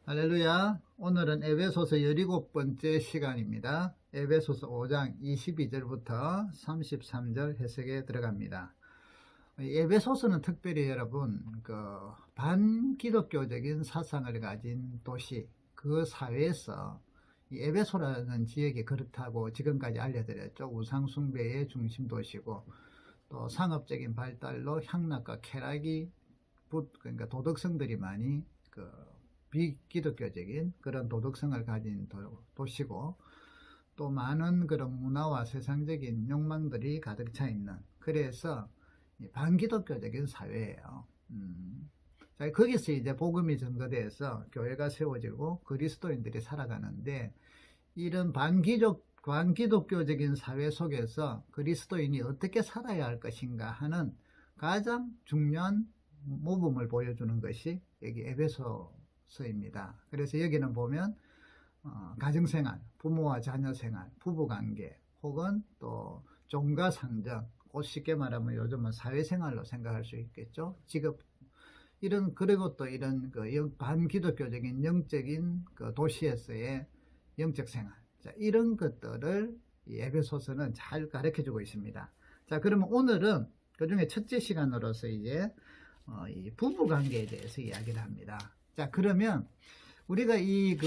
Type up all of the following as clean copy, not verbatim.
할렐루야. 오늘은 에베소서 17번째 시간입니다. 에베소서 5장 22절부터 33절 해석에 들어갑니다. 에베소서는 특별히 여러분 반기독교적인 사상을 가진 도시, 그 사회에서 이 에베소라는 지역이 그렇다고 지금까지 알려드렸죠. 우상숭배의 중심 도시고, 또 상업적인 발달로 향락과 쾌락이 그러니까 도덕성들이 많이 비기독교적인 그런 도덕성을 가진 도시고, 또 많은 그런 문화와 세상적인 욕망들이 가득 차 있는, 그래서 반기독교적인 사회예요. 자, 거기서 이제 복음이 전거돼서 교회가 세워지고 그리스도인들이 살아가는데, 이런 반기독교적인 사회 속에서 그리스도인이 어떻게 살아야 할 것인가 하는 가장 중요한 모범을 보여주는 것이 여기 에베소서입니다. 그래서 여기는 보면 가정생활, 부모와 자녀생활, 부부관계, 혹은 또 종가상정, 쉽게 말하면 요즘은 사회생활로 생각할 수 있겠죠. 직업, 그리고 또 이런 반기독교적인 영적인 도시에서의 영적 생활, 자, 이런 것들을 이 에베소서는 잘 가르쳐주고 있습니다. 자, 그러면 오늘은 그 중에 첫째 시간으로서 이제 이 부부관계에 대해서 이야기를 합니다. 자, 그러면 우리가 이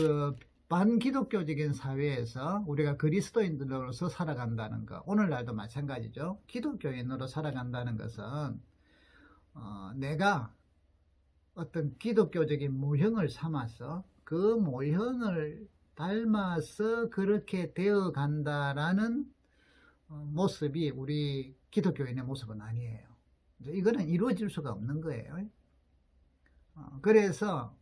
반기독교적인 사회에서 우리가 그리스도인으로서 살아간다는 것, 오늘날도 마찬가지죠. 기독교인으로 살아간다는 것은 내가 어떤 기독교적인 모형을 삼아서 그 모형을 닮아서 그렇게 되어 간다라는 모습이 우리 기독교인의 모습은 아니에요. 이거는 이루어질 수가 없는 거예요. 그래서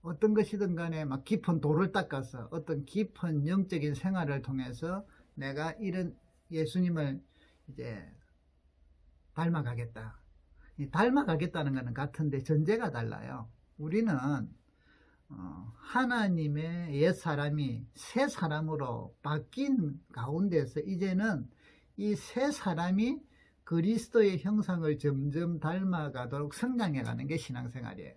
어떤 것이든 간에 막 깊은 돌을 닦아서 어떤 깊은 영적인 생활을 통해서 내가 이런 예수님을 이제 닮아가겠다. 닮아가겠다는 것은 같은데 전제가 달라요. 우리는 하나님의 옛사람이 새 사람으로 바뀐 가운데서 이제는 이 새 사람이 그리스도의 형상을 점점 닮아가도록 성장해가는 게 신앙생활이에요.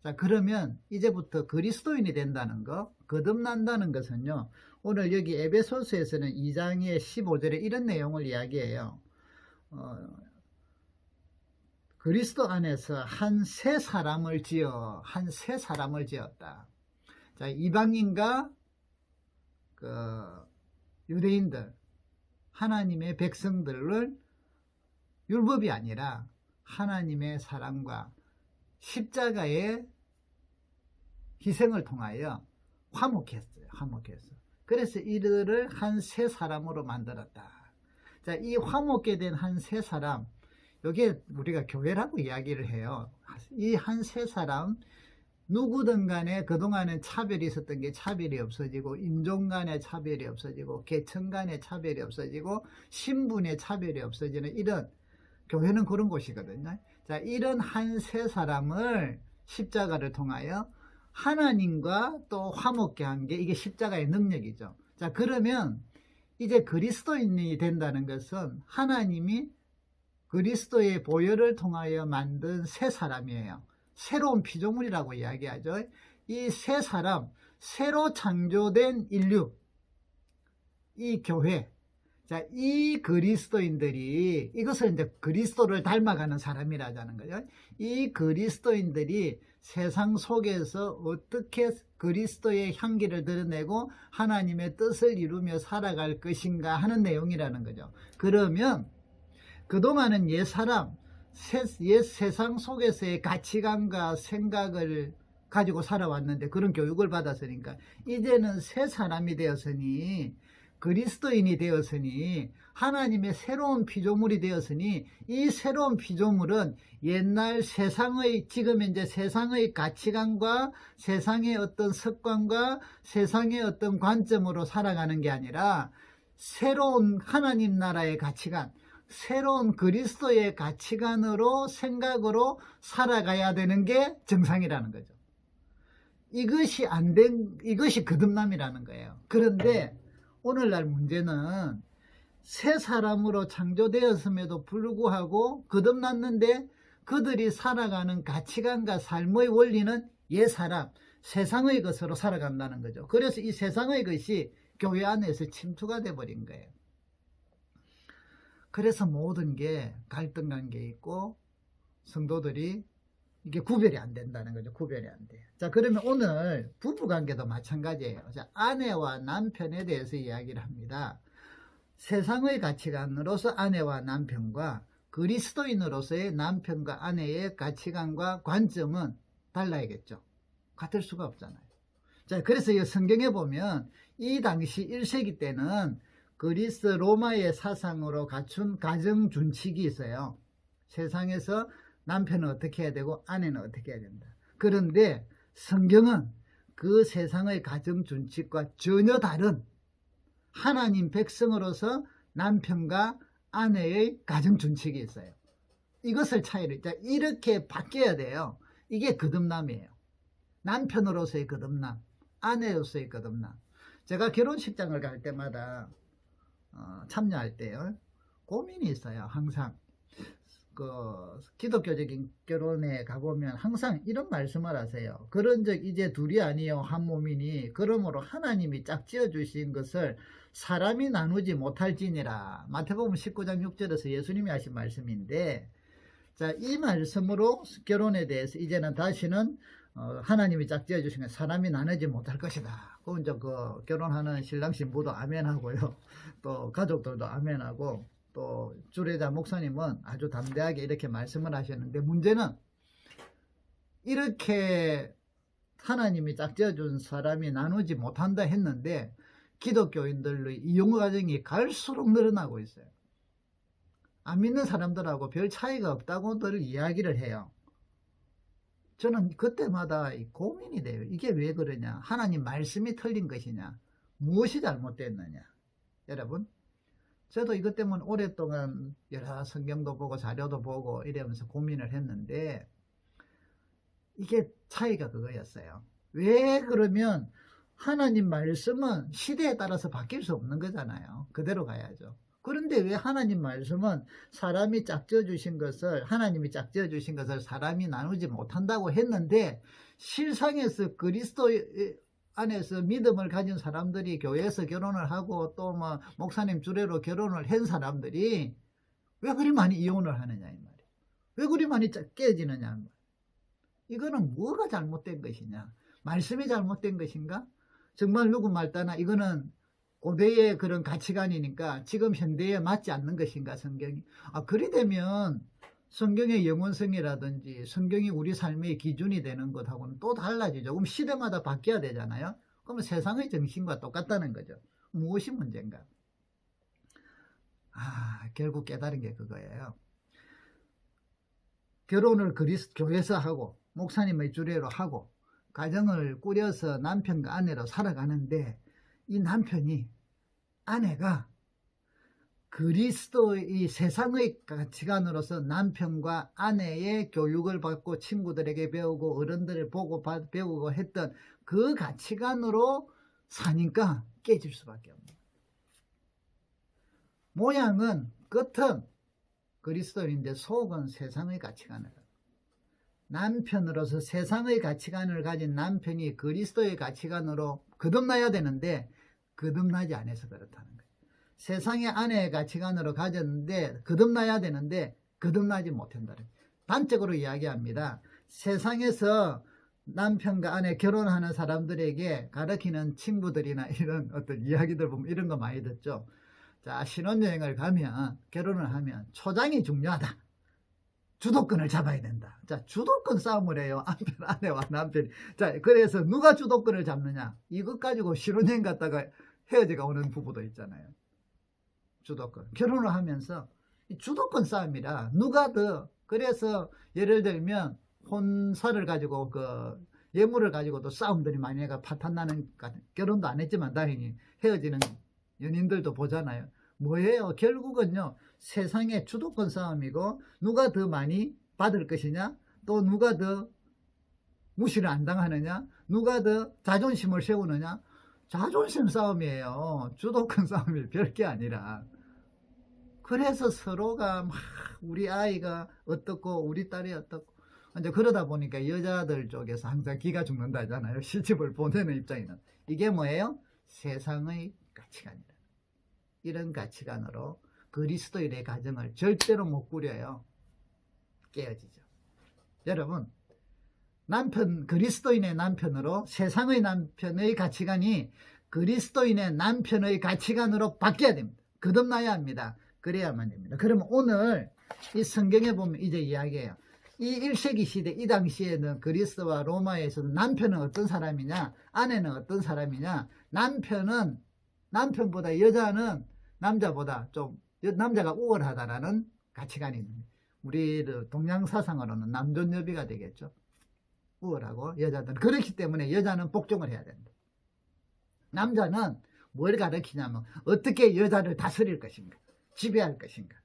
자, 그러면 이제부터 그리스도인이 된다는 거, 거듭난다는 것은요, 오늘 여기 에베소서에서는 2장의 15절에 이런 내용을 이야기해요. 그리스도 안에서 한 새 사람을 지었다. 자, 이방인과 유대인들, 하나님의 백성들을 율법이 아니라 하나님의 사랑과 십자가의 희생을 통하여 화목했어요. 그래서 이들을 한 새 사람으로 만들었다. 자, 이 화목게 된 한 새 사람, 여기에 우리가 교회라고 이야기를 해요. 이 한 새 사람, 누구든 간에 그동안에 차별이 있었던 게 차별이 없어지고, 인종 간의 차별이 없어지고, 계층 간의 차별이 없어지고, 신분의 차별이 없어지는, 이런 교회는 그런 곳이거든요. 자, 이런 한 새 사람을 십자가를 통하여 하나님과 또 화목게 한 게 이게 십자가의 능력이죠. 자, 그러면 이제 그리스도인이 된다는 것은 하나님이 그리스도의 보혈을 통하여 만든 새 사람이에요. 새로운 피조물이라고 이야기하죠. 이 새 사람, 새로 창조된 인류, 이 교회, 자, 이 그리스도인들이, 이것을 이제 그리스도를 닮아가는 사람이라자는 거죠. 이 그리스도인들이 세상 속에서 어떻게 그리스도의 향기를 드러내고 하나님의 뜻을 이루며 살아갈 것인가 하는 내용이라는 거죠. 그러면 그동안은 옛 세상 속에서의 가치관과 생각을 가지고 살아왔는데, 그런 교육을 받았으니까 이제는 새 사람이 되었으니, 그리스도인이 되었으니, 하나님의 새로운 피조물이 되었으니, 이 새로운 피조물은 옛날 지금 이제 세상의 가치관과 세상의 어떤 습관과 세상의 어떤 관점으로 살아가는 게 아니라 새로운 하나님 나라의 가치관, 새로운 그리스도의 가치관으로, 생각으로 살아가야 되는 게 정상이라는 거죠. 이것이 거듭남이라는 거예요. 그런데 오늘날 문제는 새 사람으로 창조되었음에도 불구하고 거듭났는데 그들이 살아가는 가치관과 삶의 원리는 옛 사람, 세상의 것으로 살아간다는 거죠. 그래서 이 세상의 것이 교회 안에서 침투가 돼버린 거예요. 그래서 모든 게 갈등 관계에 있고 성도들이 이게 구별이 안 된다는 거죠. 구별이 안 돼요. 자, 그러면 오늘 부부 관계도 마찬가지예요. 자, 아내와 남편에 대해서 이야기를 합니다. 세상의 가치관으로서 아내와 남편과 그리스도인으로서의 남편과 아내의 가치관과 관점은 달라야겠죠. 같을 수가 없잖아요. 자, 그래서 이 성경에 보면 이 당시 1세기 때는 그리스 로마의 사상으로 갖춘 가정 준칙이 있어요. 세상에서 남편은 어떻게 해야 되고 아내는 어떻게 해야 된다. 그런데 성경은 그 세상의 가정 준칙과 전혀 다른 하나님 백성으로서 남편과 아내의 가정 준칙이 있어요. 이것을 차이를, 이렇게 바뀌어야 돼요. 이게 거듭남이에요. 남편으로서의 거듭남, 아내로서의 거듭남. 제가 결혼식장을 갈 때마다 참여할 때요, 고민이 있어요. 항상 기독교적인 결혼에 가보면 항상 이런 말씀을 하세요. 그런즉 이제 둘이 아니요 한 몸이니 그러므로 하나님이 짝지어 주신 것을 사람이 나누지 못할지니라. 마태복음 19장 6절에서 예수님이 하신 말씀인데, 자, 이 말씀으로 결혼에 대해서 이제는 다시는 하나님이 짝지어 주신 것 사람이 나누지 못할 것이다. 그럼 이제 결혼하는 신랑 신부도 아멘하고요, 또 가족들도 아멘하고, 또 주례자 목사님은 아주 담대하게 이렇게 말씀을 하셨는데, 문제는 이렇게 하나님이 짝지어준 사람이 나누지 못한다 했는데 기독교인들의 이용 과정이 갈수록 늘어나고 있어요. 안 믿는 사람들하고 별 차이가 없다고들 이야기를 해요. 저는 그때마다 고민이 돼요. 이게 왜 그러냐? 하나님 말씀이 틀린 것이냐? 무엇이 잘못됐느냐? 여러분, 저도 이것 때문에 오랫동안 여러 성경도 보고 자료도 보고 이러면서 고민을 했는데, 이게 차이가 그거였어요. 왜 그러면 하나님 말씀은 시대에 따라서 바뀔 수 없는 거잖아요. 그대로 가야죠. 그런데 왜 하나님 말씀은 사람이 짝지어 주신 것을, 하나님이 짝지어 주신 것을 사람이 나누지 못한다고 했는데, 실상에서 그리스도 안에서 믿음을 가진 사람들이 교회에서 결혼을 하고 또 뭐 목사님 주례로 결혼을 한 사람들이 왜 그리 많이 이혼을 하느냐 이 말이에요. 왜 그리 많이 깨지느냐 이 말이에요. 이거는 뭐가 잘못된 것이냐? 말씀이 잘못된 것인가? 정말 누구 말 따나 이거는 고대의 그런 가치관이니까 지금 현대에 맞지 않는 것인가, 성경이? 그리 되면 성경의 영원성이라든지 성경이 우리 삶의 기준이 되는 것하고는 또 달라지죠. 그럼 시대마다 바뀌어야 되잖아요. 그러면 세상의 정신과 똑같다는 거죠. 무엇이 문제인가? 결국 깨달은 게 그거예요. 결혼을 교회에서 하고 목사님의 주례로 하고 가정을 꾸려서 남편과 아내로 살아가는데, 이 남편이, 아내가 그리스도의 세상의 가치관으로서 남편과 아내의 교육을 받고 친구들에게 배우고 어른들을 보고 배우고 했던 그 가치관으로 사니까 깨질 수밖에 없는, 모양은 겉은 그리스도인데 속은 세상의 가치관을, 남편으로서 세상의 가치관을 가진 남편이 그리스도의 가치관으로 거듭나야 되는데 거듭나지 않아서 그렇다는 거예요. 세상의 아내의 가치관으로 가졌는데 거듭나야 되는데 거듭나지 못한다는, 단적으로 이야기합니다. 세상에서 남편과 아내 결혼하는 사람들에게 가르치는 친구들이나 이런 어떤 이야기들 보면 이런 거 많이 듣죠. 자, 신혼여행을 가면, 결혼을 하면 초장이 중요하다. 주도권을 잡아야 된다. 자, 주도권 싸움을 해요. 아내와 남편이. 자, 그래서 누가 주도권을 잡느냐? 이것 가지고 신혼여행 갔다가 헤어지가 오는 부부도 있잖아요. 주도권. 결혼을 하면서 주도권 싸움이라 누가 더, 그래서 예를 들면 혼사를 가지고 예물을 가지고도 싸움들이 많이 해가 파탄나는, 결혼도 안 했지만 다행히 헤어지는 연인들도 보잖아요. 뭐예요? 결국은요, 세상의 주도권 싸움이고, 누가 더 많이 받을 것이냐, 또 누가 더 무시를 안 당하느냐, 누가 더 자존심을 세우느냐, 자존심 싸움이에요. 주도권 싸움이 별게 아니라. 그래서 서로가 막 우리 아이가 어떻고 우리 딸이 어떻고, 이제 그러다 보니까 여자들 쪽에서 항상 기가 죽는다잖아요. 시집을 보내는 입장에는. 이게 뭐예요? 세상의 가치관이다. 이런 가치관으로 그리스도인의 가정을 절대로 못 꾸려요. 깨어지죠. 여러분, 그리스도인의 남편으로 세상의 남편의 가치관이 그리스도인의 남편의 가치관으로 바뀌어야 됩니다. 거듭나야 합니다. 그래야만 됩니다. 그러면 오늘 이 성경에 보면 이제 이야기해요. 이 1세기 시대, 이 당시에는 그리스와 로마에서도 남편은 어떤 사람이냐, 아내는 어떤 사람이냐, 남편보다 여자는 남자보다 남자가 우월하다라는 가치관이 있습니다. 우리 동양 사상으로는 남존여비가 되겠죠. 우월하고 여자들은. 그렇기 때문에 여자는 복종을 해야 된다. 남자는 뭘 가르치냐면 어떻게 여자를 다스릴 것인가, 지배할 것인가,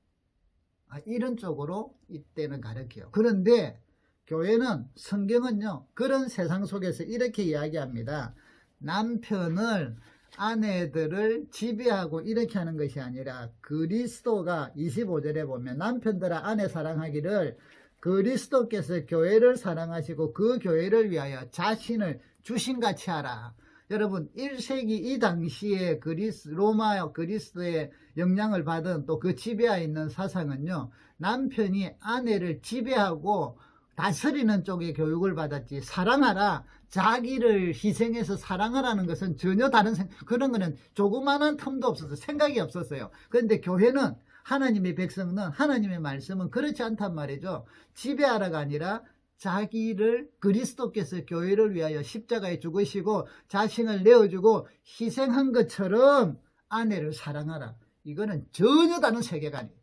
이런 쪽으로 이때는 가르쳐요. 그런데 교회는, 성경은요, 그런 세상 속에서 이렇게 이야기합니다. 남편을, 아내들을 지배하고 이렇게 하는 것이 아니라, 그리스도가 25절에 보면 남편들아 아내 사랑하기를 그리스도께서 교회를 사랑하시고 그 교회를 위하여 자신을 주신같이 하라. 여러분, 1세기 이 당시에 로마 그리스도의 영향을 받은 또 그 지배하에 있는 사상은요, 남편이 아내를 지배하고 다스리는 쪽의 교육을 받았지, 사랑하라, 자기를 희생해서 사랑하라는 것은 전혀 다른 그런 거는 조그마한 틈도 없었어요. 생각이 없었어요. 그런데 교회는, 하나님의 백성은, 하나님의 말씀은 그렇지 않단 말이죠. 지배하라가 아니라 자기를, 그리스도께서 교회를 위하여 십자가에 죽으시고 자신을 내어주고 희생한 것처럼 아내를 사랑하라. 이거는 전혀 다른 세계관이에요.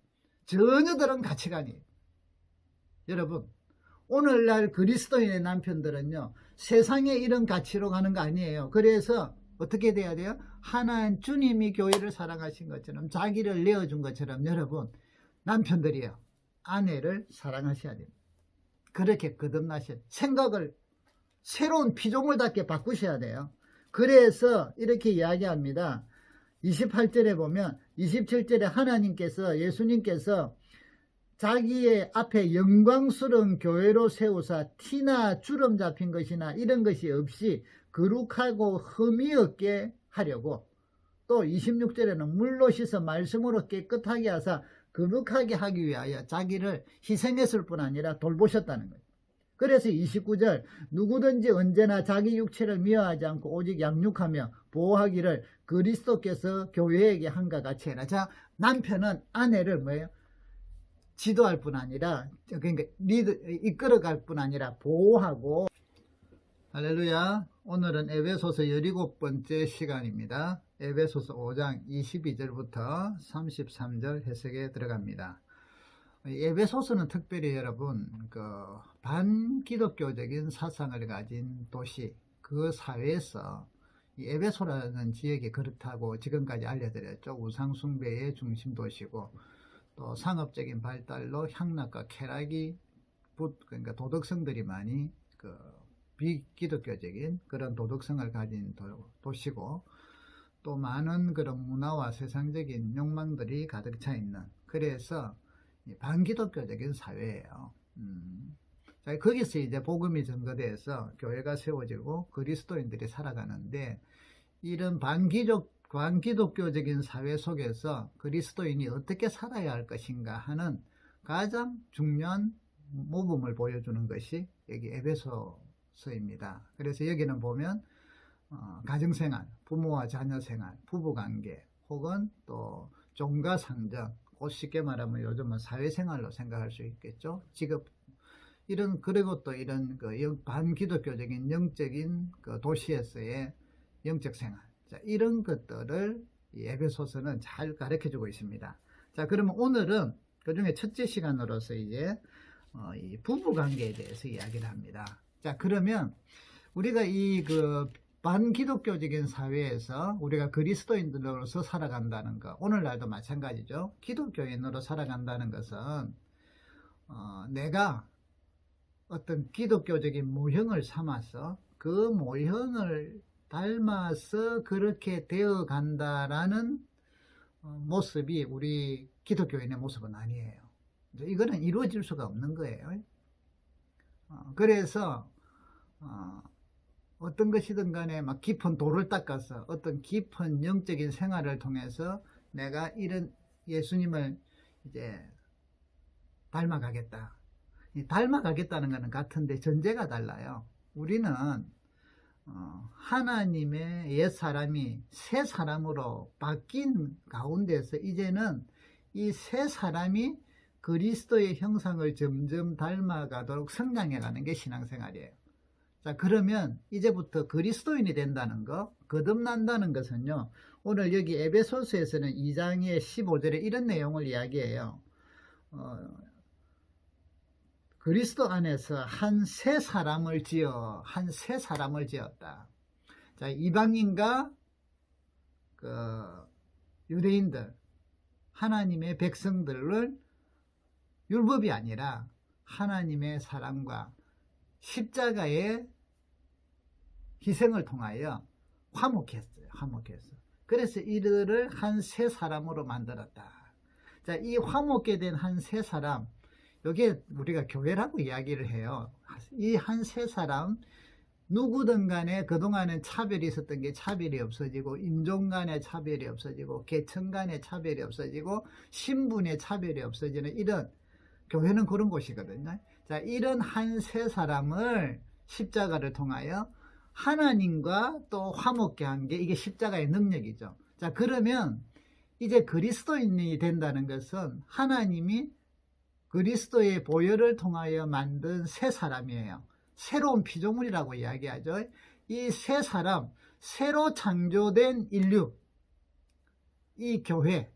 전혀 다른 가치관이에요. 여러분, 오늘날 그리스도인의 남편들은요, 세상에 이런 가치로 가는 거 아니에요. 그래서 어떻게 돼야 돼요? 하나님, 주님이 교회를 사랑하신 것처럼, 자기를 내어준 것처럼, 여러분, 남편들이요, 아내를 사랑하셔야 됩니다. 그렇게 거듭나셔야, 생각을 새로운 피조물답게 바꾸셔야 돼요. 그래서 이렇게 이야기합니다. 28절에 보면, 27절에 하나님께서, 예수님께서 자기의 앞에 영광스러운 교회로 세우사 티나 주름 잡힌 것이나 이런 것이 없이 거룩하고 흠이 없게 하려고, 또 26절에는 물로 씻어 말씀으로 깨끗하게 하사 거룩하게 하기 위하여 자기를 희생했을 뿐 아니라 돌보셨다는 거예요. 그래서 29절, 누구든지 언제나 자기 육체를 미워하지 않고 오직 양육하며 보호하기를 그리스도께서 교회에게 한과 같이 해라. 자, 남편은 아내를 뭐예요? 지도할 뿐 아니라, 그러니까 이끌어갈 뿐 아니라 보호하고. 할렐루야. 오늘은 에베소서 17번째 시간입니다. 에베소서 5장 22절부터 33절 해석에 들어갑니다. 에베소서는 특별히 여러분, 반기독교적인 사상을 가진 도시, 그 사회에서 이 에베소라는 지역이 그렇다고 지금까지 알려드렸죠. 우상숭배의 중심 도시고, 또 상업적인 발달로 향락과 쾌락이, 그러니까 도덕성들이 많이 비기독교적인 그런 도덕성을 가진 도시고, 또 많은 그런 문화와 세상적인 욕망들이 가득 차 있는, 그래서 반기독교적인 사회예요. 자, 거기서 이제 복음이 전거돼서 교회가 세워지고 그리스도인들이 살아가는데, 이런 반기독교적인 사회 속에서 그리스도인이 어떻게 살아야 할 것인가 하는 가장 중요한 모범을 보여주는 것이 여기 에베소서입니다. 그래서 여기는 보면 가정생활, 부모와 자녀생활, 부부관계, 혹은 또 종과 상정, 쉽게 말하면 요즘은 사회생활로 생각할 수 있겠죠. 직업, 그리고 또 이런 반기독교적인 영적인 도시에서의 영적 생활, 자, 이런 것들을 이 에베소서는 잘 가르쳐주고 있습니다. 자, 그러면 오늘은 그 중에 첫째 시간으로서 이제 이 부부관계에 대해서 이야기를 합니다. 자, 그러면 우리가 이 반기독교적인 사회에서 우리가 그리스도인들로서 살아간다는 것, 오늘날도 마찬가지죠. 기독교인으로 살아간다는 것은 내가 어떤 기독교적인 모형을 삼아서 그 모형을 닮아서 그렇게 되어 간다라는 모습이 우리 기독교인의 모습은 아니에요. 이거는 이루어질 수가 없는 거예요. 그래서 어떤 것이든 간에 막 깊은 도를 닦아서 어떤 깊은 영적인 생활을 통해서 내가 이런 예수님을 이제 닮아가겠다. 닮아가겠다는 것은 같은데 전제가 달라요. 우리는 하나님의 옛사람이 새 사람으로 바뀐 가운데서 이제는 이 새 사람이 그리스도의 형상을 점점 닮아가도록 성장해가는 게 신앙생활이에요. 자, 그러면 이제부터 그리스도인이 된다는 거, 거듭난다는 것은요, 오늘 여기 에베소서에서는 2장의 15절에 이런 내용을 이야기해요. 그리스도 안에서 한 새 사람을 지었다. 자, 이방인과 유대인들, 하나님의 백성들을 율법이 아니라 하나님의 사랑과 십자가의 희생을 통하여 화목했어요. 그래서 이들을 한 새 사람으로 만들었다. 자, 이 화목게 된 한 새 사람, 이게 우리가 교회라고 이야기를 해요. 이 한 새 사람, 누구든 간에 그동안은 차별이 있었던 게 차별이 없어지고, 인종 간의 차별이 없어지고, 계층 간의 차별이 없어지고, 신분의 차별이 없어지는 이런, 교회는 그런 곳이거든요. 자, 이런 한 새 사람을 십자가를 통하여 하나님과 또 화목게 한 게 이게 십자가의 능력이죠. 자, 그러면 이제 그리스도인이 된다는 것은 하나님이 그리스도의 보혈을 통하여 만든 새 사람이에요. 새로운 피조물이라고 이야기하죠. 이 새 사람, 새로 창조된 인류, 이 교회,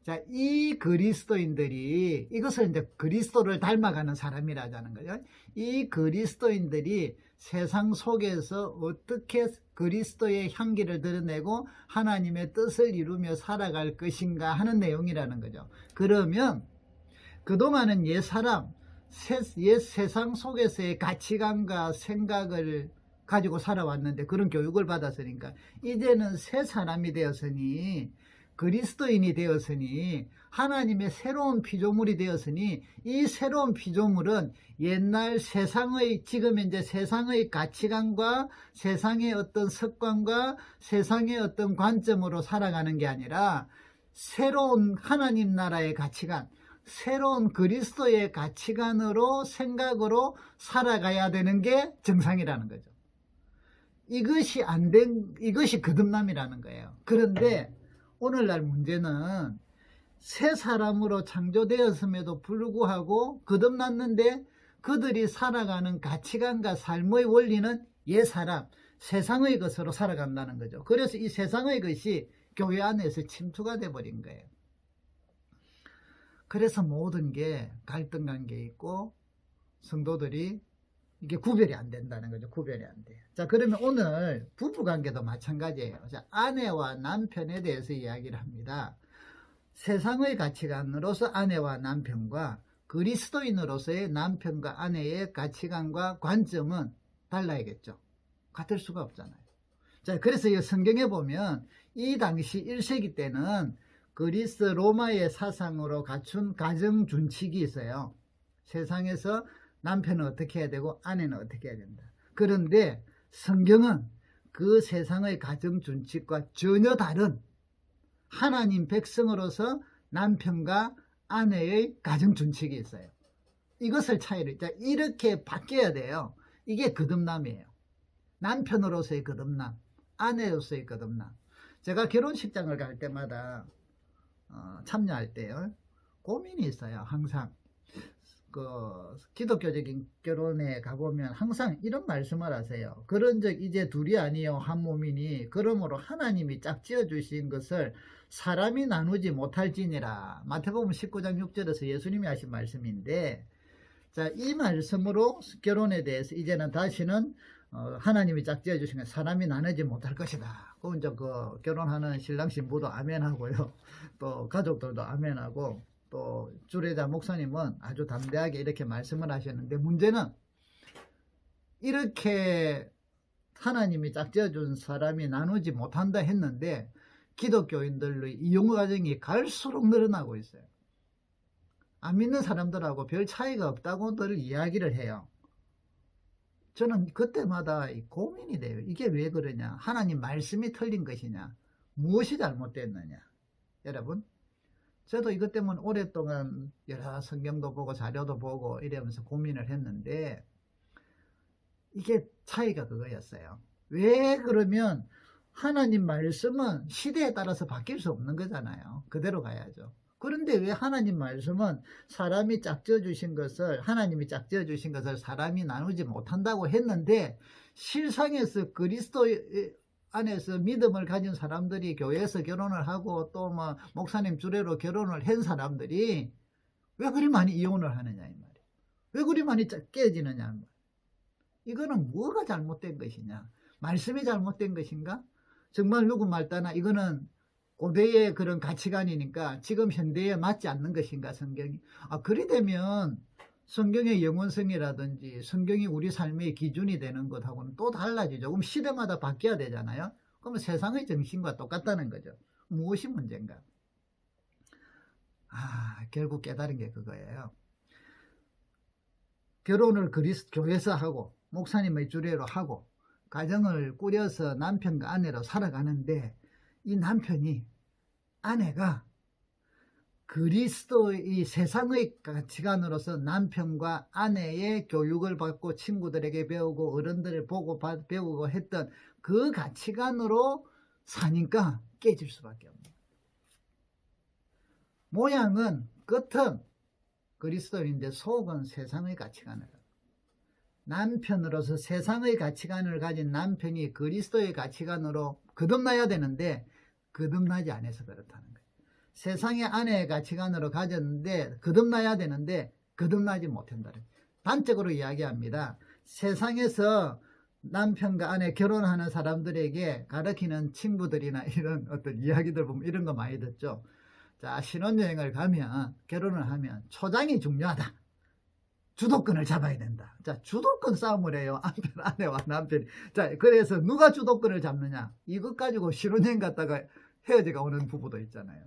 자, 이 그리스도인들이, 이것을 이제 그리스도를 닮아가는 사람이라자는 거죠. 이 그리스도인들이 세상 속에서 어떻게 그리스도의 향기를 드러내고 하나님의 뜻을 이루며 살아갈 것인가 하는 내용이라는 거죠. 그러면 그동안은 옛 세상 속에서의 가치관과 생각을 가지고 살아왔는데 그런 교육을 받았으니까 이제는 새 사람이 되었으니, 그리스도인이 되었으니, 하나님의 새로운 피조물이 되었으니, 이 새로운 피조물은 옛날 지금 이제 세상의 가치관과 세상의 어떤 습관과 세상의 어떤 관점으로 살아가는 게 아니라 새로운 하나님 나라의 가치관, 새로운 그리스도의 가치관으로, 생각으로 살아가야 되는 게 정상이라는 거죠. 이것이 거듭남이라는 거예요. 그런데 오늘날 문제는 새 사람으로 창조되었음에도 불구하고 거듭났는데 그들이 살아가는 가치관과 삶의 원리는 옛 사람, 세상의 것으로 살아간다는 거죠. 그래서 이 세상의 것이 교회 안에서 침투가 돼버린 거예요. 그래서 모든 게 갈등 관계 있고 성도들이 이게 구별이 안 된다는 거죠. 구별이 안 돼요. 자, 그러면 오늘 부부 관계도 마찬가지예요. 자, 아내와 남편에 대해서 이야기를 합니다. 세상의 가치관으로서 아내와 남편과 그리스도인으로서의 남편과 아내의 가치관과 관점은 달라야겠죠. 같을 수가 없잖아요. 자, 그래서 이 성경에 보면 이 당시 1세기 때는 그리스 로마의 사상으로 갖춘 가정 준칙이 있어요. 세상에서 남편은 어떻게 해야 되고 아내는 어떻게 해야 된다. 그런데 성경은 그 세상의 가정 준칙과 전혀 다른 하나님 백성으로서 남편과 아내의 가정 준칙이 있어요. 이것을 이렇게 바뀌어야 돼요. 이게 거듭남이에요. 남편으로서의 거듭남, 아내로서의 거듭남. 제가 결혼식장을 갈 때마다 참여할 때요, 고민이 있어요. 항상 기독교적인 결혼에 가보면 항상 이런 말씀을 하세요. 그런즉 이제 둘이 아니요 한 몸이니 그러므로 하나님이 짝지어 주신 것을 사람이 나누지 못할지니라. 마태복음 19장 6절에서 예수님이 하신 말씀인데, 자, 이 말씀으로 결혼에 대해서 이제는 다시는 하나님이 짝지어 주신 것 사람이 나누지 못할 것이다. 그럼 이제 결혼하는 신랑 신부도 아멘하고요, 또 가족들도 아멘하고, 또 주례자 목사님은 아주 담대하게 이렇게 말씀을 하셨는데, 문제는 이렇게 하나님이 짝지어준 사람이 나누지 못한다 했는데 기독교인들의 이용 과정이 갈수록 늘어나고 있어요. 안 믿는 사람들하고 별 차이가 없다고 늘 이야기를 해요. 저는 그때마다 고민이 돼요. 이게 왜 그러냐? 하나님 말씀이 틀린 것이냐? 무엇이 잘못됐느냐? 여러분, 저도 이것 때문에 오랫동안 여러 성경도 보고 자료도 보고 이러면서 고민을 했는데, 이게 차이가 그거였어요. 왜 그러면 하나님 말씀은 시대에 따라서 바뀔 수 없는 거잖아요. 그대로 가야죠. 그런데 왜 하나님 말씀은 사람이 짝지어 주신 것을, 하나님이 짝지어 주신 것을 사람이 나누지 못한다고 했는데, 실상에서 그리스도 안에서 믿음을 가진 사람들이 교회에서 결혼을 하고 또 뭐 목사님 주례로 결혼을 한 사람들이 왜 그리 많이 이혼을 하느냐 이 말이에요. 왜 그리 많이 깨지느냐 이 말이에요. 이거는 뭐가 잘못된 것이냐? 말씀이 잘못된 것인가? 정말 누구 말 따나 이거는 고대의 그런 가치관이니까 지금 현대에 맞지 않는 것인가, 성경이? 그리 되면 성경의 영원성이라든지 성경이 우리 삶의 기준이 되는 것하고는 또 달라지죠. 그럼 시대마다 바뀌어야 되잖아요. 그러면 세상의 정신과 똑같다는 거죠. 무엇이 문제인가? 결국 깨달은 게 그거예요. 결혼을 교회에서 하고 목사님의 주례로 하고 가정을 꾸려서 남편과 아내로 살아가는데, 이 남편이, 아내가 그리스도의 세상의 가치관으로서 남편과 아내의 교육을 받고 친구들에게 배우고 어른들을 보고 배우고 했던 그 가치관으로 사니까 깨질 수밖에 없는 거예요. 모양은, 겉은 그리스도인데 속은 세상의 가치관을, 남편으로서 세상의 가치관을 가진 남편이 그리스도의 가치관으로 거듭나야 되는데 거듭나지 않아서 그렇다는 거예요. 세상의 아내의 가치관으로 가졌는데 거듭나야 되는데 거듭나지 못한다는, 단적으로 이야기합니다. 세상에서 남편과 아내 결혼하는 사람들에게 가르치는 친구들이나 이런 어떤 이야기들 보면 이런 거 많이 듣죠. 자, 신혼여행을 가면, 결혼을 하면 초장이 중요하다. 주도권을 잡아야 된다. 자, 주도권 싸움을 해요. 아내와 남편이. 자, 그래서 누가 주도권을 잡느냐? 이것 가지고 신혼여행 갔다가 헤어지가 오는 부부도 있잖아요.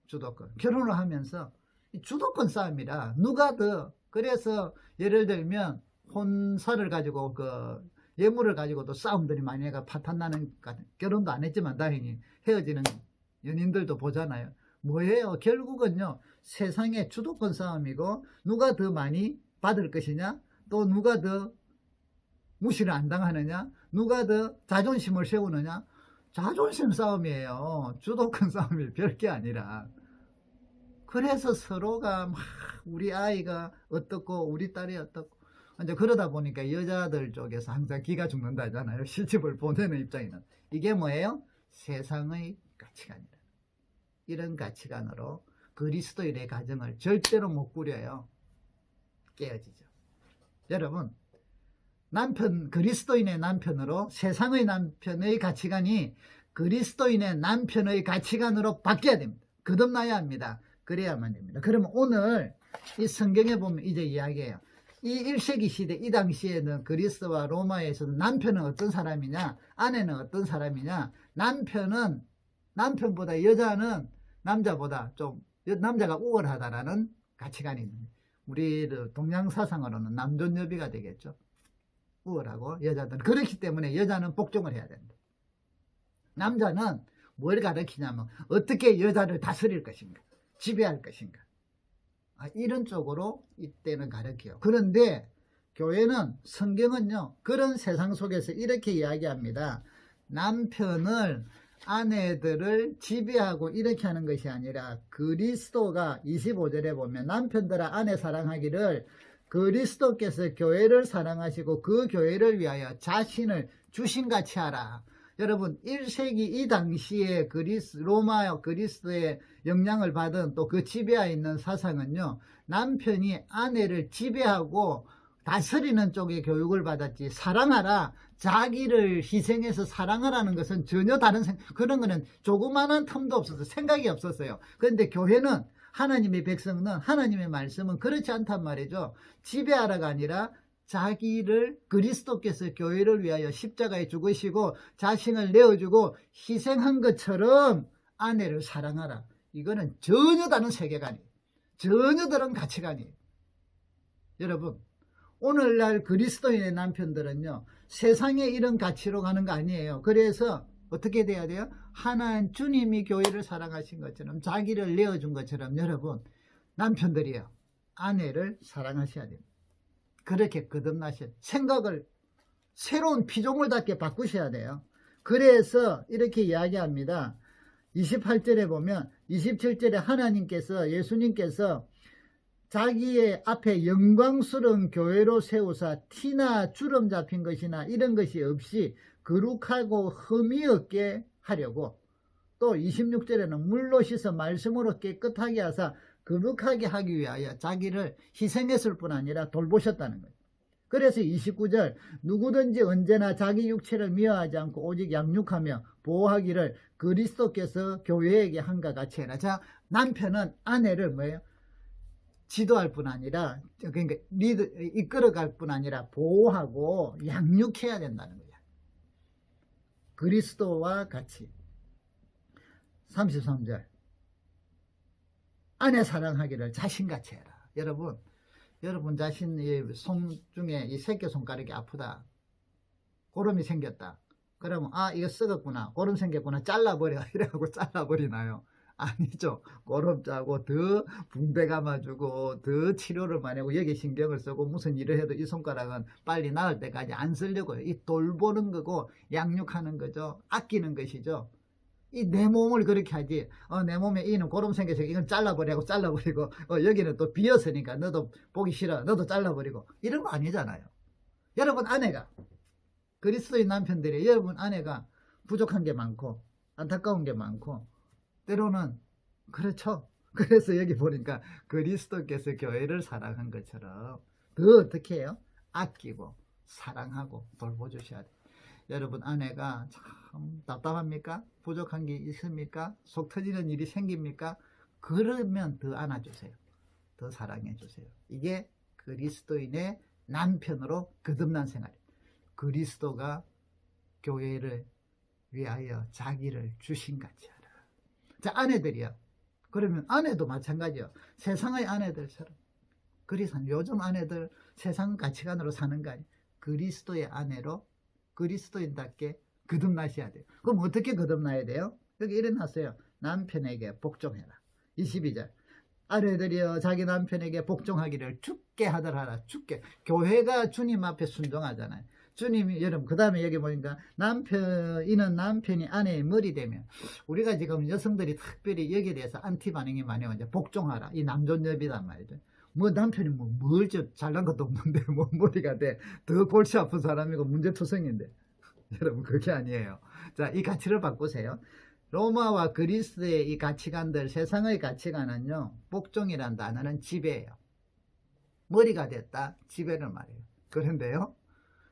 주도권. 결혼을 하면서 주도권 싸움이라 누가 더, 그래서 예를 들면 혼사를 가지고 예물을 가지고도 싸움들이 많이 해가 파탄나는, 결혼도 안 했지만 다행히 헤어지는 연인들도 보잖아요. 뭐예요? 결국은요, 세상의 주도권 싸움이고, 누가 더 많이 받을 것이냐, 또 누가 더 무시를 안 당하느냐, 누가 더 자존심을 세우느냐, 자존심 싸움이에요. 주도권 싸움이 별게 아니라. 그래서 서로가 막 우리 아이가 어떻고 우리 딸이 어떻고, 이제 그러다 보니까 여자들 쪽에서 항상 기가 죽는다잖아요. 시집을 보내는 입장에는. 이게 뭐예요? 세상의 가치관이다. 이런 가치관으로 그리스도인의 가정을 절대로 못 꾸려요. 깨어지죠. 여러분, 그리스도인의 남편으로, 세상의 남편의 가치관이 그리스도인의 남편의 가치관으로 바뀌어야 됩니다. 거듭나야 합니다. 그래야만 됩니다. 그러면 오늘 이 성경에 보면 이제 이야기해요. 이 1세기 시대, 이 당시에는 그리스와 로마에서는 남편은 어떤 사람이냐, 아내는 어떤 사람이냐, 남편보다 여자는 남자보다 좀, 남자가 우월하다라는 가치관이 있습니다. 우리 동양사상으로는 남존여비가 되겠죠. 우월하고 여자들은. 그렇기 때문에 여자는 복종을 해야 된다. 남자는 뭘 가르치냐면 어떻게 여자를 다스릴 것인가, 지배할 것인가, 이런 쪽으로 이때는 가르쳐요. 그런데 교회는, 성경은요, 그런 세상 속에서 이렇게 이야기합니다. 남편을, 아내들을 지배하고 이렇게 하는 것이 아니라, 그리스도가 25절에 보면 남편들아 아내 사랑하기를 그리스도께서 교회를 사랑하시고 그 교회를 위하여 자신을 주신같이 하라. 여러분, 1세기 이 당시에 로마 그리스도의 영향을 받은 또 그 지배하에 있는 사상은요, 남편이 아내를 지배하고 다스리는 쪽에 교육을 받았지, 사랑하라, 자기를 희생해서 사랑하라는 것은 전혀 다른 그런 거는 조그마한 틈도 없었어요. 생각이 없었어요. 그런데 교회는, 하나님의 백성은, 하나님의 말씀은 그렇지 않단 말이죠. 지배하라가 아니라 자기를, 그리스도께서 교회를 위하여 십자가에 죽으시고 자신을 내어주고 희생한 것처럼 아내를 사랑하라. 이거는 전혀 다른 세계관이에요. 전혀 다른 가치관이에요. 여러분, 오늘날 그리스도인의 남편들은요, 세상에 이런 가치로 가는 거 아니에요. 그래서 어떻게 돼야 돼요? 하나님 주님이 교회를 사랑하신 것처럼, 자기를 내어준 것처럼 여러분 남편들이요, 아내를 사랑하셔야 됩니다. 그렇게 거듭나셔야 돼요. 생각을 새로운 피조물답게 바꾸셔야 돼요. 그래서 이렇게 이야기합니다. 28절에 보면, 27절에 하나님께서, 예수님께서 자기의 앞에 영광스러운 교회로 세우사 티나 주름 잡힌 것이나 이런 것이 없이 거룩하고 흠이 없게 하려고, 또 26절에는 물로 씻어 말씀으로 깨끗하게 하사 거룩하게 하기 위하여 자기를 희생했을 뿐 아니라 돌보셨다는 거예요. 그래서 29절, 누구든지 언제나 자기 육체를 미워하지 않고 오직 양육하며 보호하기를 그리스도께서 교회에게 한과 같이 해라. 자, 남편은 아내를 뭐예요? 지도할 뿐 아니라, 그러니까 이끌어갈 뿐 아니라 보호하고 양육해야 된다는 거야. 그리스도와 같이. 33절, 아내 사랑하기를 자신같이 해라. 여러분 자신의 손 중에 이 새끼손가락이 아프다, 고름이 생겼다, 그러면 이거 썩었구나, 고름 생겼구나, 잘라버려 이래갖고 잘라버리나요? 아니죠. 고름 짜고 더 붕대 감아주고 더 치료를 많이 하고 여기 신경을 쓰고 무슨 일을 해도 이 손가락은 빨리 나을 때까지 안 쓰려고요. 이 돌보는 거고 양육하는 거죠. 아끼는 것이죠. 이 내 몸을 그렇게 하지, 내 몸에 이는 고름 생겨서 이건 잘라버리고 여기는 또 비었으니까 너도 보기 싫어, 너도 잘라버리고, 이런 거 아니잖아요. 여러분 아내가, 그리스도인 남편들이, 여러분 아내가 부족한 게 많고 안타까운 게 많고 때로는 그렇죠. 그래서 여기 보니까 그리스도께서 교회를 사랑한 것처럼 더 어떻게 해요? 아끼고 사랑하고 돌보주셔야 돼요. 여러분 아내가 참 답답합니까? 부족한 게 있습니까? 속 터지는 일이 생깁니까? 그러면 더 안아주세요. 더 사랑해주세요. 이게 그리스도인의 남편으로 거듭난 생활이에요. 그리스도가 교회를 위하여 자기를 주신같이 하라. 자, 아내들이요. 그러면 아내도 마찬가지요. 세상의 아내들처럼. 그래서 요즘 아내들 세상 가치관으로 사는 거 아니에요. 그리스도의 아내로 그리스도인답게 거듭나셔야 돼요. 그럼 어떻게 거듭나야 돼요? 여기 일어났어요. 남편에게 복종해라. 22절. 아내들이여 자기 남편에게 복종하기를 주께 하더라. 주께. 교회가 주님 앞에 순종하잖아요. 주님이, 여러분, 그 다음에 여기 보니까 이는 남편이 아내의 머리 되면, 우리가 지금 여성들이 특별히 여기에 대해서 안티 반응이 많이 오죠. 복종하라. 이 남존여비단 말이죠. 뭐 남편이 뭘 잘난 것도 없는데 뭐 머리가 돼. 더 골치 아픈 사람이고 문제투성인데. 여러분, 그게 아니에요. 자, 이 가치를 바꾸세요. 로마와 그리스의 이 가치관들, 세상의 가치관은요, 복종이란 단어는 지배예요. 머리가 됐다, 지배를 말해요. 그런데요,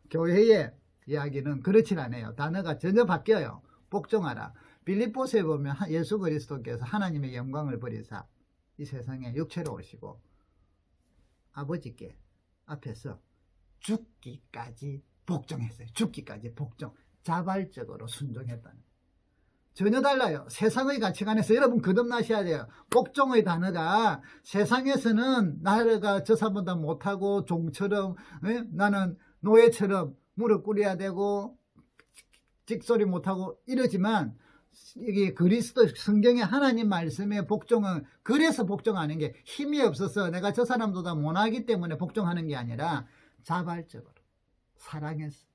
교회의 이야기는 그렇진 않아요. 단어가 전혀 바뀌어요. 복종하라. 빌립보서에 보면 예수 그리스도께서 하나님의 영광을 버리사 이 세상에 육체로 오시고 아버지께 앞에서 죽기까지 복종했어요. 죽기까지 복종. 자발적으로 순종했다는. 전혀 달라요. 세상의 가치관에서 여러분 거듭나셔야 돼요. 복종의 단어가 세상에서는 나가 저 사람보다 못하고 종처럼, 나는 노예처럼 무릎 꿇어야 되고 찍소리 못하고 이러지만, 이게 그리스도 성경의 하나님 말씀의 복종은, 그래서 복종하는 게 힘이 없어서 내가 저 사람보다 못하기 때문에 복종하는 게 아니라 자발적으로 사랑해서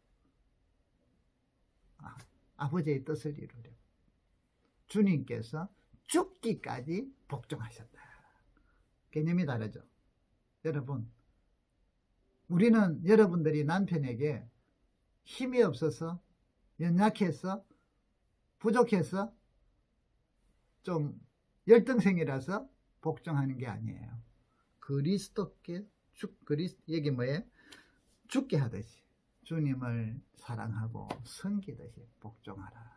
아버지의 뜻을 이루려고 주님께서 죽기까지 복종하셨다. 개념이 다르죠. 여러분, 우리는 여러분들이 남편에게 힘이 없어서, 연약해서, 부족해서, 좀 열등생이라서 복종하는 게 아니에요. 그리스도께 이게 뭐예요? 죽게 하듯이 주님을 사랑하고 섬기듯이 복종하라.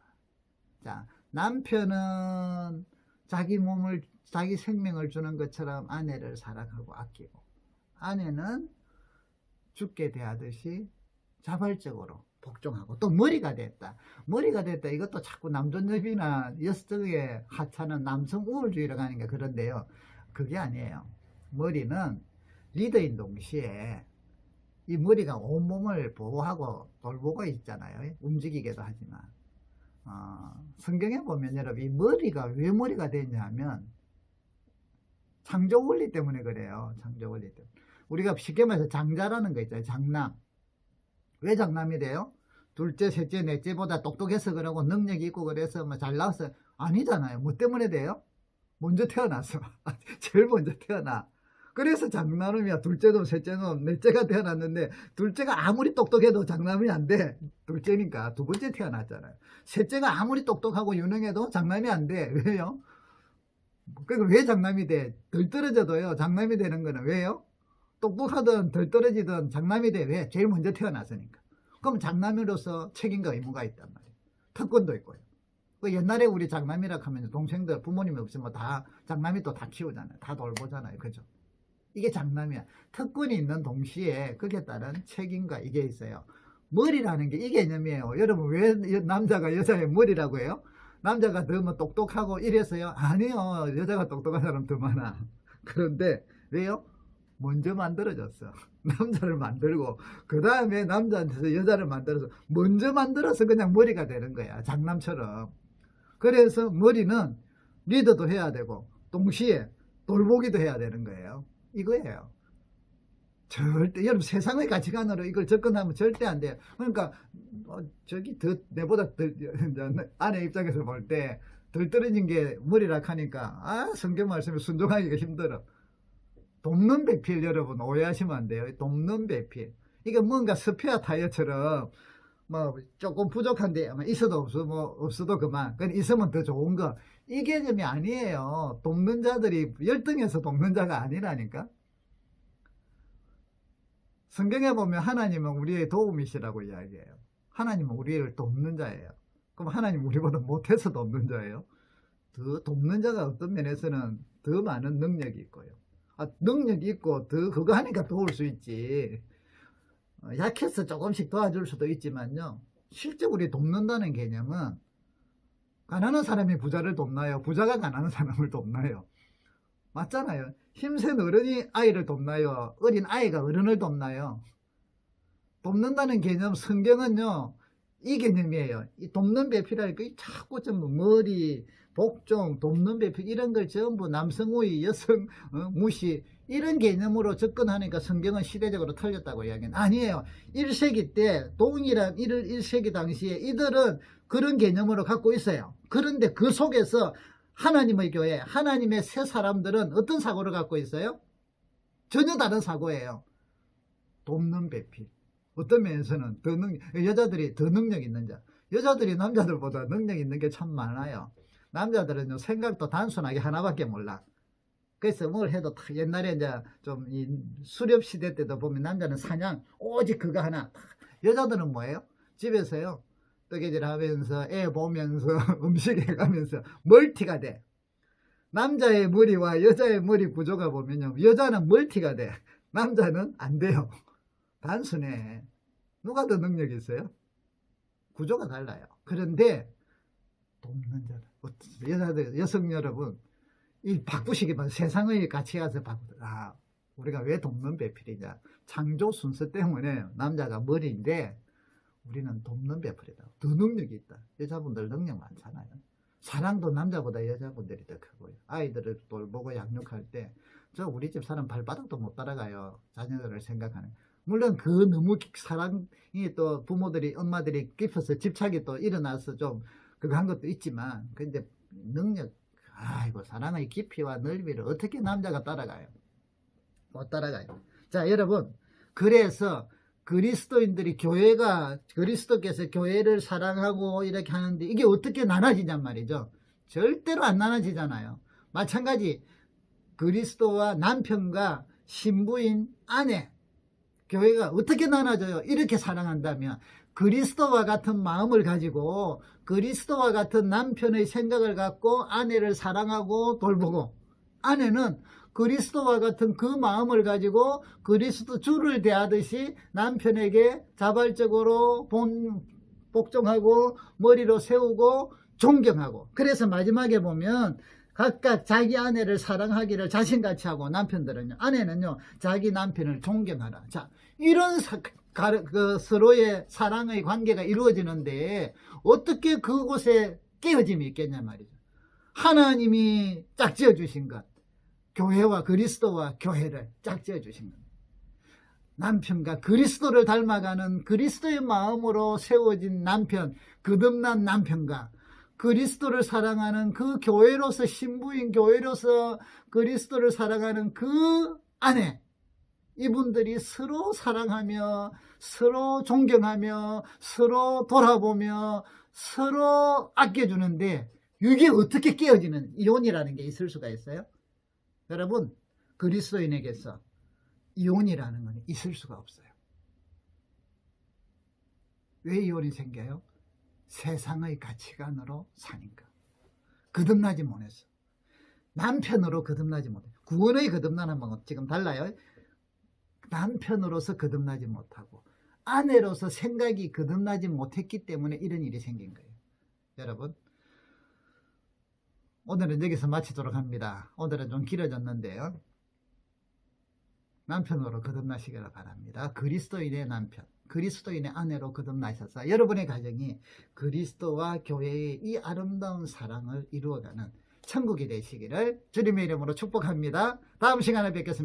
자, 남편은 자기 몸을, 자기 생명을 주는 것처럼 아내를 사랑하고 아끼고, 아내는 죽게 대하듯이 자발적으로 복종하고, 또 머리가 됐다. 이것도 자꾸 남존여비나 여성의 하찮은 남성 우월주의로 가는 게 그런데요. 그게 아니에요. 머리는 리더인 동시에 이 머리가 온몸을 보호하고 돌보고 있잖아요. 움직이기도 하지만. 성경에 보면 여러분, 이 머리가 왜 머리가 됐냐면 창조 원리 때문에 그래요. 창조 원리 때문에. 우리가 쉽게 말해서 장자라는 거 있잖아요. 장남. 왜 장남이 돼요? 둘째, 셋째, 넷째보다 똑똑해서 그러고 능력이 있고 그래서 뭐 잘 나와서 아니잖아요. 뭐 때문에 돼요? 먼저 태어났어. 제일 먼저 태어나. 그래서 장남이야. 둘째도 셋째도 넷째가 태어났는데 둘째가 아무리 똑똑해도 장남이 안 돼. 둘째니까 두 번째 태어났잖아요. 셋째가 아무리 똑똑하고 유능해도 장남이 안 돼. 왜요? 그러니까 왜 장남이 돼? 덜 떨어져도요. 장남이 되는 거는 왜요? 똑똑하든 덜 떨어지든 장남이 돼. 왜? 제일 먼저 태어났으니까. 그럼 장남으로서 책임과 의무가 있단 말이에요. 특권도 있고요. 그 옛날에 우리 장남이라 하면 동생들 부모님이 없으면 다 장남이 또 다 키우잖아요. 다 돌보잖아요. 그죠? 이게 장남이야. 특권이 있는 동시에 거기에 따른 책임과 이게 있어요. 머리라는 게 이 개념이에요. 여러분 왜 남자가 여자의 머리라고 해요? 남자가 더 뭐 똑똑하고 이래서요? 아니요. 여자가 똑똑한 사람 더 많아. 그런데 왜요? 먼저 만들어졌어. 남자를 만들고 그 다음에 남자한테서 여자를 만들어서 먼저 만들어서 그냥 머리가 되는 거야. 장남처럼. 그래서 머리는 리더도 해야 되고 동시에 돌보기도 해야 되는 거예요. 이거예요. 절대 여러분 세상의 가치관으로 이걸 접근하면 절대 안 돼요. 그러니까 저기 내보다 아내 입장에서 볼 때 덜 떨어진 게 머리라 하니까 성경 말씀에 순종하기가 힘들어. 돕는 배필 여러분 오해하시면 안 돼요. 돕는 배필. 이게 뭔가 스페어 타이어처럼 뭐 조금 부족한데 있어도 없어도 그만. 그건 있으면 더 좋은 거. 이 개념이 아니에요. 돕는 자들이 열등해서 돕는 자가 아니라니까. 성경에 보면 하나님은 우리의 도움이시라고 이야기해요. 하나님은 우리를 돕는 자예요. 그럼 하나님 우리보다 못해서 돕는 자예요. 더 돕는 자가 어떤 면에서는 더 많은 능력이 있고요. 능력이 있고 더 그거 하니까 도울 수 있지. 약해서 조금씩 도와줄 수도 있지만요. 실제 우리 돕는다는 개념은 가난한 사람이 부자를 돕나요? 부자가 가난한 사람을 돕나요? 맞잖아요. 힘센 어른이 아이를 돕나요? 어린 아이가 어른을 돕나요? 돕는다는 개념 성경은요. 이 개념이에요. 이 돕는 배필할 거 자꾸 좀 머리, 복종, 돕는 배필 이런 걸 전부 남성우위, 여성 무시 이런 개념으로 접근하니까 성경은 시대적으로 틀렸다고 이야기는 아니에요. 1세기 때 동일한 1세기 당시에 이들은 그런 개념으로 갖고 있어요. 그런데 그 속에서 하나님의 교회, 하나님의 새 사람들은 어떤 사고를 갖고 있어요? 전혀 다른 사고예요. 돕는 배필. 어떤 면에서는 여자들이 더 능력 있는 자. 여자들이 남자들보다 능력 있는 게 참 많아요. 남자들은 생각도 단순하게 하나밖에 몰라. 그래서 뭘 해도 옛날에 이제 좀 이 수렵 시대 때도 보면 남자는 사냥, 오직 그거 하나. 여자들은 뭐예요? 집에서요. 뜨개질 하면서 애 보면서 음식 해가면서 멀티가 돼. 남자의 머리와 여자의 머리 구조가 보면요. 여자는 멀티가 돼. 남자는 안 돼요. 단순해. 누가 더 능력이 있어요? 구조가 달라요. 그런데 돕는 자들, 여자들, 여성 여러분, 이 바꾸시기만 세상의 가치가서 우리가 왜 돕는 배필이냐? 창조 순서 때문에 남자가 머리인데 우리는 돕는 배필이다. 더 능력이 있다. 여자분들 능력 많잖아요. 사랑도 남자보다 여자분들이 더 크고요. 아이들을 돌보고 양육할 때 저 우리 집 사람 발바닥도 못 따라가요. 자녀들을 생각하는. 물론 그 너무 사랑이 또 부모들이 엄마들이 깊어서 집착이 또 일어나서 좀 그거 한 것도 있지만 근데 능력 사랑의 깊이와 넓이를 어떻게 남자가 따라가요? 못 따라가요. 자 여러분 그래서 그리스도인들이 그리스도께서 교회를 사랑하고 이렇게 하는데 이게 어떻게 나눠지냔 말이죠. 절대로 안 나눠지잖아요. 마찬가지 그리스도와 남편과 신부인 아내 교회가 어떻게 나눠져요? 이렇게 사랑한다면 그리스도와 같은 마음을 가지고 그리스도와 같은 남편의 생각을 갖고 아내를 사랑하고 돌보고 아내는 그리스도와 같은 그 마음을 가지고 그리스도 주를 대하듯이 남편에게 자발적으로 복종하고 머리로 세우고 존경하고 그래서 마지막에 보면 각각 자기 아내를 사랑하기를 자신같이 하고, 남편들은요, 아내는요 자기 남편을 존경하라. 자, 이런 서로의 사랑의 관계가 이루어지는데 어떻게 그곳에 깨어짐이 있겠냐 말이죠. 하나님이 짝지어 주신 것, 교회와 그리스도와 교회를 짝지어 주신 것, 남편과 그리스도를 닮아가는 그리스도의 마음으로 세워진 남편, 거듭난 남편과 그리스도를 사랑하는 그 교회로서, 신부인 교회로서 그리스도를 사랑하는 그 아내, 이분들이 서로 사랑하며 서로 존경하며 서로 돌아보며 서로 아껴주는데, 이게 어떻게 깨어지는 이혼이라는 게 있을 수가 있어요? 여러분, 그리스도인에게서 이혼이라는 건 있을 수가 없어요. 왜 이혼이 생겨요? 세상의 가치관으로 사니까. 거듭나지 못했어. 남편으로 거듭나지 못해. 구원의 거듭나는 방법 지금 달라요. 남편으로서 거듭나지 못하고 아내로서 생각이 거듭나지 못했기 때문에 이런 일이 생긴 거예요. 여러분, 오늘은 여기서 마치도록 합니다. 오늘은 좀 길어졌는데요, 남편으로 거듭나시기를 바랍니다. 그리스도인의 남편, 그리스도인의 아내로 거듭나셔서 여러분의 가정이 그리스도와 교회의 이 아름다운 사랑을 이루어가는 천국이 되시기를 주님의 이름으로 축복합니다. 다음 시간에 뵙겠습니다.